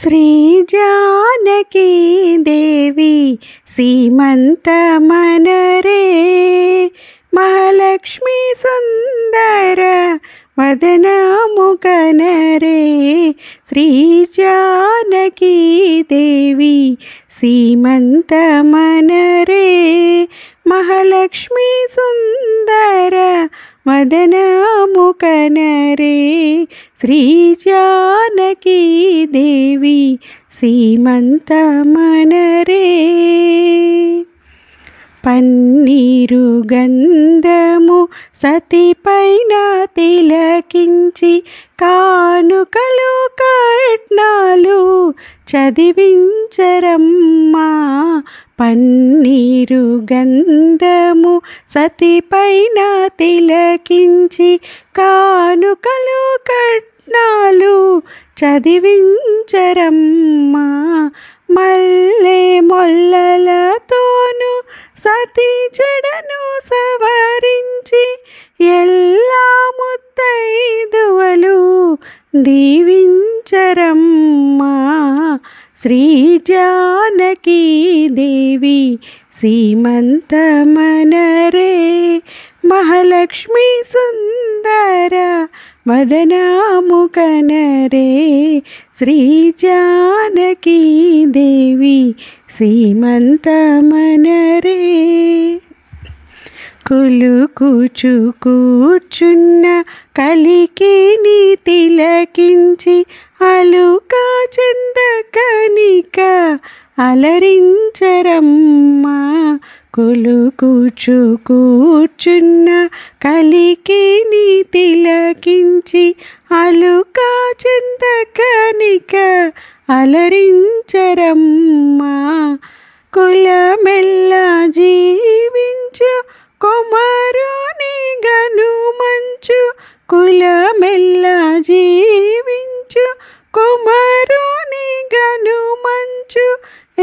श्री जानकी देवी सीमंत मनरे महालक्ष्मी सुंदर वदनमु कनरे। श्री जानकी देवी सीमंत मनरे महालक्ष्मी सुंदर वदनमु कनरे। श्री जानकी देवी सीमंत मनरे पन्नीरु गंधमु सतिपैन तिलकिंచి కానుకలు కట్నాలు చదివించరమ్మా। పన్నీరు గంధము సతిపైన తిలకించి కానుకలు కట్నాలు చదివించరమ్మా। మల్లె మొల్లలతోను సతి జడను సవరించి ఎల్లా ముత్తైదువలు దీవించరమ్మా। श्री जानकी देवी सीमंत मनरे महालक्ष्मी सुंदर वदनमु कनरे। श्री जानकी देवी सीमंत मनरे కులుకుచు కూర్చున్న కలికిని తిలకించి అలుకా చందకనిక అలరించరమ్మా। కులుకుచు కూర్చున్న కలికిని తిలకించి అలుకా చందకనిక అలరించరమ్మా। కులమెల్లా జీవించు కుమారుని గనుమంచు కులమెల్లా జీవించు కుమారుని గనుమంచు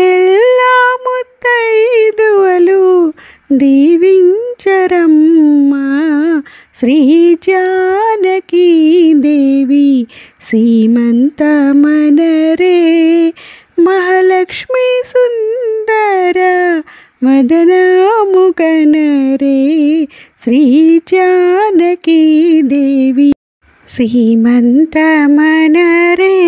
ఎల్లా ముత్తైదువలు దీవించరమ్మా। श्री जानकी देवी सीमंत मनरे महालक्ष्मी सुंदर वदनमु कनरे। श्री जानकी देवी सीमंत मनरे।